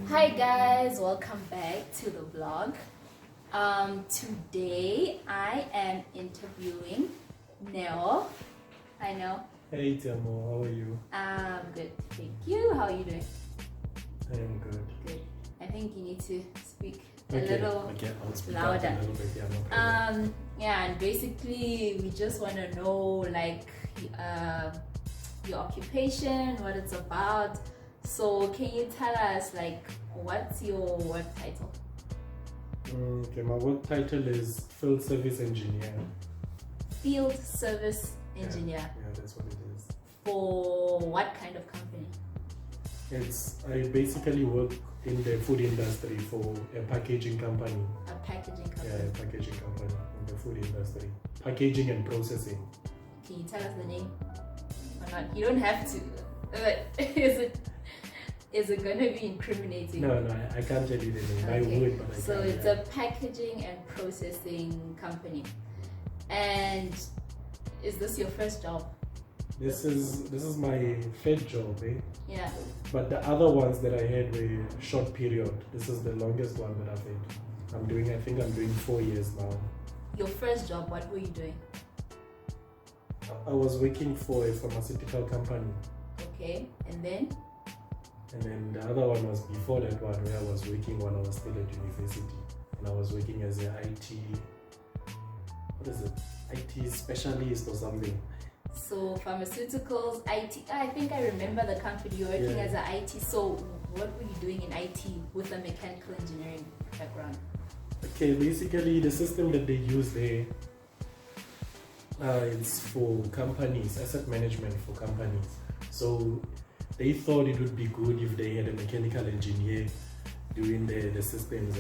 Hi guys, welcome back to the vlog. Today I am interviewing Neo. Hi Neo. Hey Tiamo, how are you? Good, thank you. How are you doing? I am good. Good. I think you need to speak Okay, a little I'll speak louder. up a little bit. Yeah, no problem. Yeah, and basically we just want to know your occupation, what it's about. So can you tell us what's your work title? Okay, my work title is Field Service Engineer. Field Service Engineer. Yeah, that's what it is. For what kind of company? I basically work in the food industry for a packaging company. A packaging company. Yeah, a packaging company in the food industry. Packaging and processing. Can you tell us the name? Or not? You don't have to. Is it gonna be incriminating? No, I can't tell you the name. Okay. I would, but I can't. So it's a packaging and processing company. And is this your first job? This is my third job, eh? Yeah. But the other ones that I had were short period. This is the longest one that I've had. I think I'm doing 4 years now. Your first job, what were you doing? I was working for a pharmaceutical company. Okay, and then? And then the other one was before that one, where I was working when I was still at university. And I was working as an IT specialist or something. So pharmaceuticals, IT, I think I remember the company you're working as an IT. So what were you doing in IT with a mechanical engineering background? Okay, basically the system that they use there, it's for companies, asset management for companies. So they thought it would be good if they had a mechanical engineer doing the systems,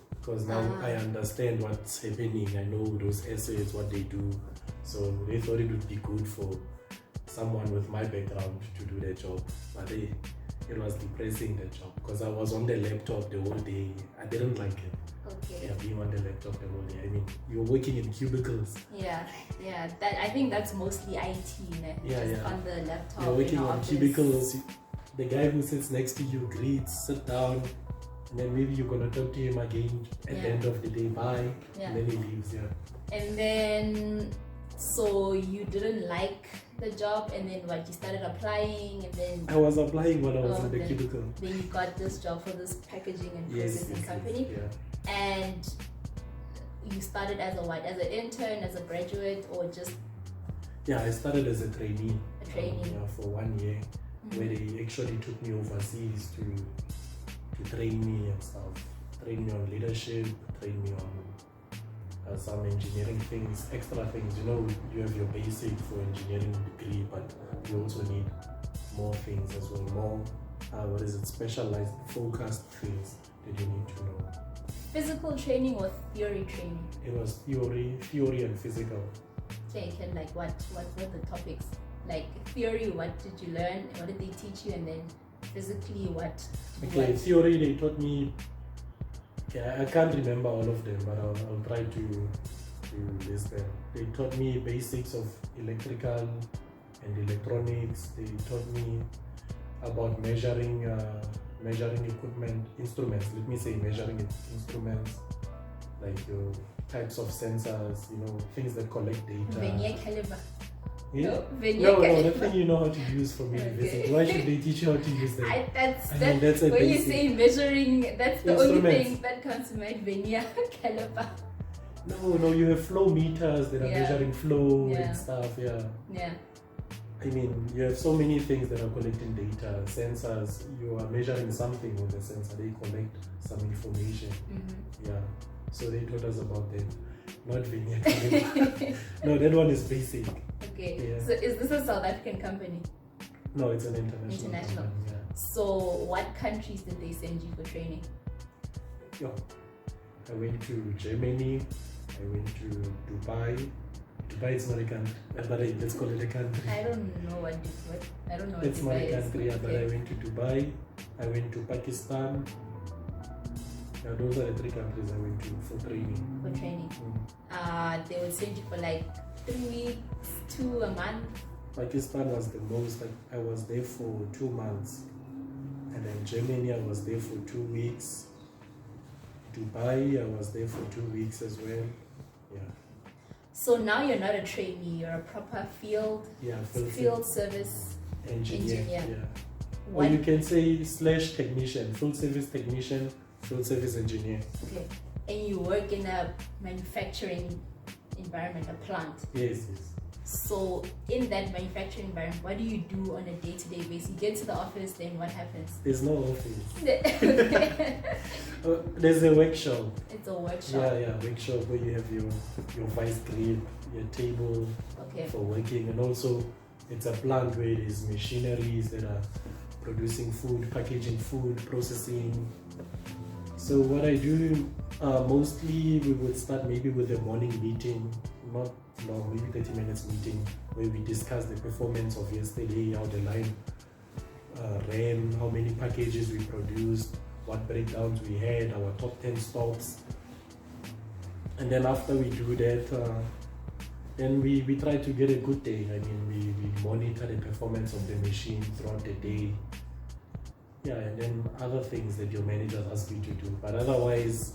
because now I understand what's happening. I know those assets, what they do. So they thought it would be good for someone with my background to do their job. But it was depressing, the job, because I was on the laptop the whole day. I didn't like it. Okay. Yeah, being on the laptop the whole day. I mean, you're working in cubicles. Yeah. I think that's mostly IT, just on the laptop. You're working in on office. cubicles. The guy who sits next to you greets, sit down, and then maybe you're gonna talk to him again at the end of the day. Bye. Yeah. And then he leaves. Yeah. And then, so you didn't like the job, and then what? You started applying, and then I was applying when I was in the cubicle. Then you got this job for this packaging and processing company. Yes, And you started as as an intern, as a graduate, or just? Yeah, I started as a trainee. A trainee. For 1 year, where they actually took me overseas to train me and stuff. Train me on leadership, train me on some engineering things, extra things. You know, you have your basic for engineering degree, but you also need more things as well. More, specialized, focused things that you need to know. Physical training or theory training? It was theory and physical. Okay, what were the topics? Like theory, what did you learn? What did they teach you? And then physically, what? Theory, they taught me. Okay, I can't remember all of them, but I'll try to list them. They taught me basics of electrical and electronics. They taught me about measuring equipment, instruments. Let me say measuring instruments, like your types of sensors, things that collect data. Vernier caliber. Yeah? No, nothing you know how to use from university. Okay. Why should they teach you how to use them? That's when basic. You say measuring, that's the only Instruments. thing that comes to mind. Vernier caliber. No, you have flow meters that are measuring flow Yeah. and stuff. Yeah. I mean, you have so many things that are collecting data. Sensors, you are measuring something with the sensor. They collect some information. Mm-hmm. Yeah. So they taught us about that. Not Vernier caliber. No, that one is basic. Okay. Yeah. So is this a South African company? No, it's an international. Company, yeah. So what countries did they send you for training? Yeah. I went to Germany. I went to Dubai. Dubai is not a country, but let's call it a country. I don't know I don't know what It's not Dubai a country, is. but I went to Dubai. I went to Pakistan. Yeah, those are the 3 countries I went to for training. For training. They would send you for 3 weeks to a month. Pakistan was the most. I was there for 2 months. And then Germany, I was there for 2 weeks. Dubai, I was there for 2 weeks as well. Yeah. So now you're not a trainee, you're a proper field service engineer. Yeah. What? Or you can say / technician, full service technician, full service engineer. Okay. And you work in a manufacturing environment, a plant. Yes. So in that manufacturing environment, what do you do on a day-to-day basis? You get to the office, then what happens? There's no office. Okay. There's a workshop. It's a workshop. Yeah, workshop where you have your vice grip, your table for working, and also it's a plant where there's machineries that are producing food, packaging food, processing. So what I do, mostly we would start maybe with a morning meeting, not long, maybe 30 minutes meeting, where we discuss the performance of yesterday, how the line ran, how many packages we produced, what breakdowns we had, our top 10 stops. And then after we do that, then we try to get a good day. I mean, we monitor the performance of the machine throughout the day. Yeah, and then other things that your managers ask you to do. But otherwise,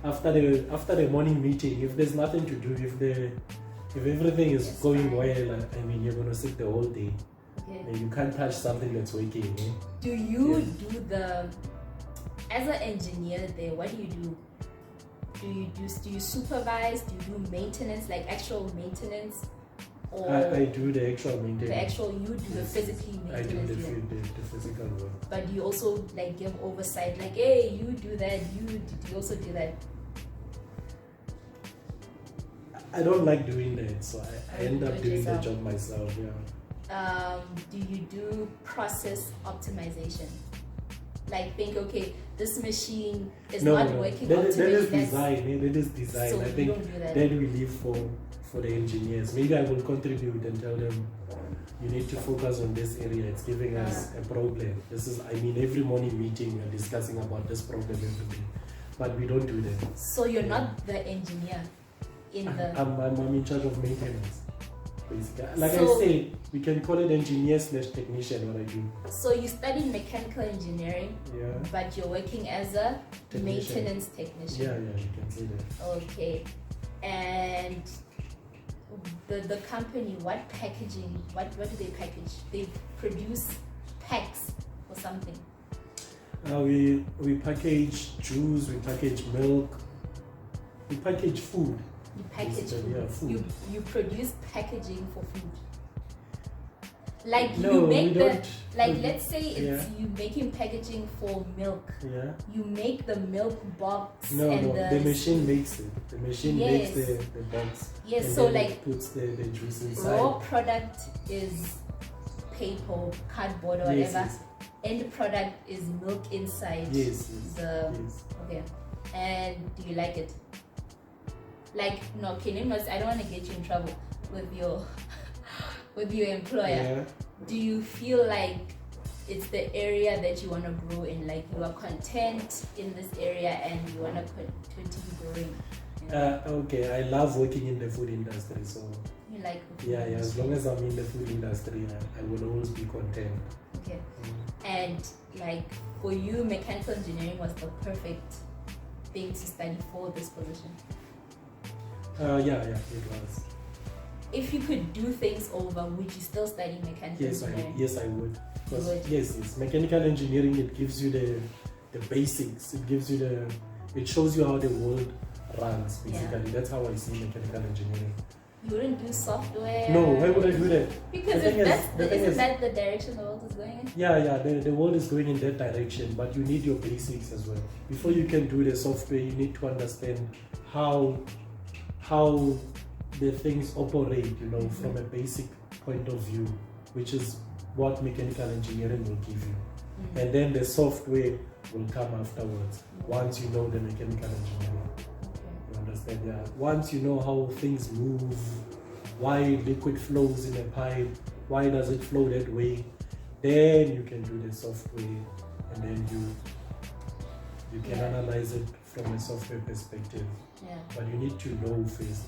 after the morning meeting, if there's nothing to do, if everything is going well, I mean, you're gonna sit the whole day. Okay. And you can't touch something that's working. Eh? Do you as an engineer there, what do you do? Do you supervise? Do you do maintenance, like actual maintenance? Or I do the actual maintenance. You do the physical maintenance. I do the physical work. But you also like give oversight, like, hey, you do that, you also do that. I don't like doing that, so I end up doing yourself. the job myself. Yeah. Do you do process optimization? Like think, okay, this machine is not working optimally. That is design. That is design. So I think you don't do that. we leave for the engineers. Maybe I will contribute and tell them, you need to focus on this area. It's giving us a problem. Every morning meeting we're discussing about this problem every day, but we don't do that. So you're not the engineer in the. I'm in charge of maintenance. Basically. Like I said, we can call it engineer / technician, what I do. So you studied mechanical engineering, but you're working as a maintenance technician. Yeah, you can say that. Okay. And the company, what do they package? They produce packs or something. We package juice, we package milk, we package food. You package food. Yeah, food. You produce packaging for food. Like no, you make let's say it's you making packaging for milk. Yeah. You make the milk box. No, the machine makes it. The machine makes the box. Yes, and so then like it puts the juice inside. Raw product is paper, cardboard or whatever. Yes. End product is milk inside. Yes. Okay. And do you like it? Like, no, okay, I don't want to get you in trouble with your employer. Yeah. Do you feel like it's the area that you want to grow in? Like you are content in this area and you want to continue growing? You know? Okay, I love working in the food industry, so you like the food industry. As long as I'm in the food industry, I will always be content. Okay. And like for you, mechanical engineering was the perfect thing to study for this position. Yeah, it was. If you could do things over, would you still study mechanical engineering? Yes, I would. Because yes, mechanical engineering, it gives you the basics. It shows you how the world runs. Basically, that's how I see mechanical engineering. You wouldn't do software? No, why would I do that? Because isn't that the direction the world is going in? Yeah, the world is going in that direction, but you need your basics as well. Before you can do the software, you need to understand how the things operate, from a basic point of view, which is what mechanical engineering will give you. And then the software will come afterwards, once you know the mechanical engineering. You understand? Yeah. Once you know how things move, why liquid flows in a pipe, why does it flow that way, then you can do the software, and then you can analyze it from a software perspective. Yeah. But you need to know first.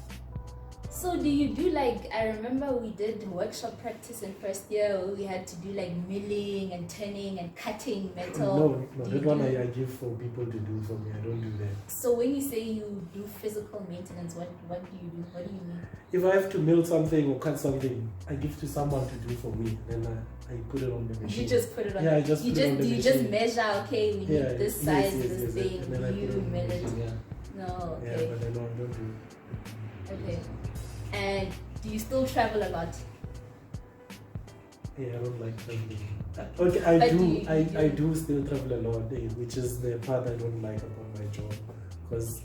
So do you do like, I remember we did workshop practice in first year where we had to do like milling and turning and cutting metal. No, Do that you one do- I give for people to do for me. I don't do that. So when you say you do physical maintenance, what do you do? What do you mean? If I have to mill something or cut something, I give to someone to do for me. Then I put it on the machine. You just put it on. Yeah, I just you put it on the you machine. just measure. Okay, we need Yeah, this yes, size, yes, this yes, thing. and then I put You it on the mill it. machine, yeah. No, Yeah, okay, but I don't do okay. And do you still travel a lot? Yeah, I don't like traveling. Okay, I But do. do you- I do still travel a lot, which is the part I don't like about my job, because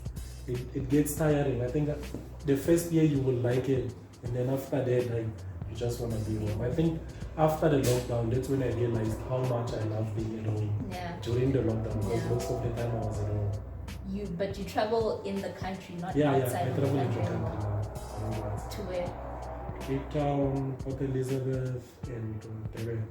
it gets tiring. I think that the first year you will like it, and then after that, like you just want to be home. I think after the lockdown, that's when I realized how much I love being at home Yeah. during the lockdown, because Yeah. most of the time I was at home. But you travel in the country, not Yeah, outside I of the travel in country Japan anymore. now. To where? Cape Town, Port Elizabeth, and Durban.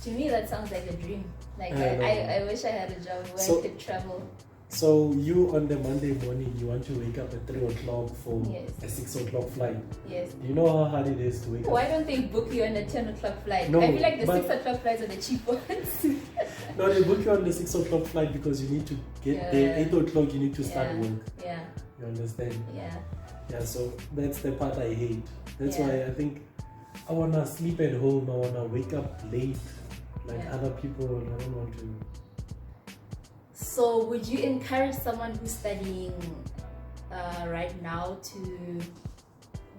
To me, that sounds like a dream. Like I know. I wish I had a job where So- I could travel. So you on the Monday morning, you want to wake up at 3 o'clock for Yes. a 6 o'clock flight. Yes. Do you know how hard it is to wake up? Why don't they book you on a 10 o'clock flight? No, I feel like the but- 6 o'clock flights are the cheap ones. No, they book you on the 6 o'clock flight because you need to get Yeah. there. 8 o'clock, you need to start Yeah. work. Yeah, You understand? yeah. Yeah, so that's the part I hate. That's Yeah. why I think I want to sleep at home. I want to wake up late like Yeah. other people. I don't want to. So, would you encourage someone who's studying right now to?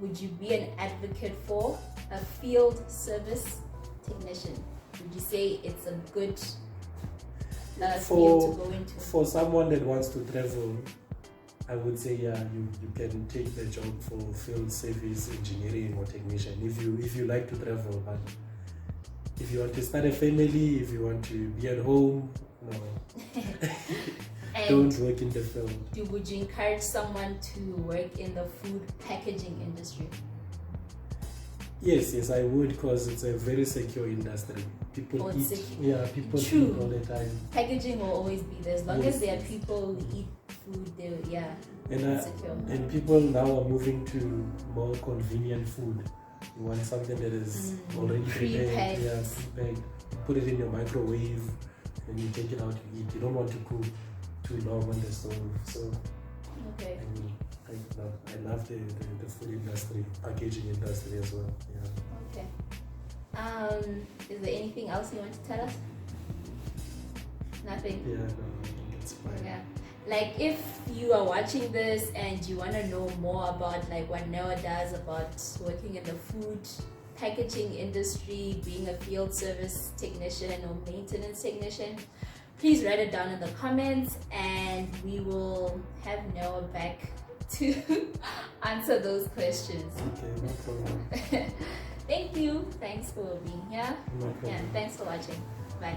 Would you be an advocate for a field service technician? Would you say it's a good field to go into? For someone that wants to travel, I would say you can take the job for field service engineering or technician if you like to travel. But if you want to start a family, if you want to be at home, no, And don't work in the field. would you encourage someone to work in the food packaging industry? Yes, I would, because it's a very secure industry. People Oh, it's eat. secure. Yeah, people True. eat all the time. Packaging will always be there as long Yes, as there are yes. people who eat food. And It's secure. and people now are moving to more convenient food. You want something that is already prepared, Pre-packed. pre-packed. Put it in your microwave, and you take it out to eat. You don't want to cook too long on the stove. So Okay. I love the food industry, packaging industry as well. Yeah. Okay. Is there anything else you want to tell us? Nothing. Yeah, no, I think it's fine. Yeah. Like if you are watching this and you want to know more about like what Noah does about working in the food packaging industry, being a field service technician or maintenance technician, please write it down in the comments and we will have Noah back to answer those questions. Okay, no problem. Thank you. Thanks for being here. No problem. And thanks for watching. Bye.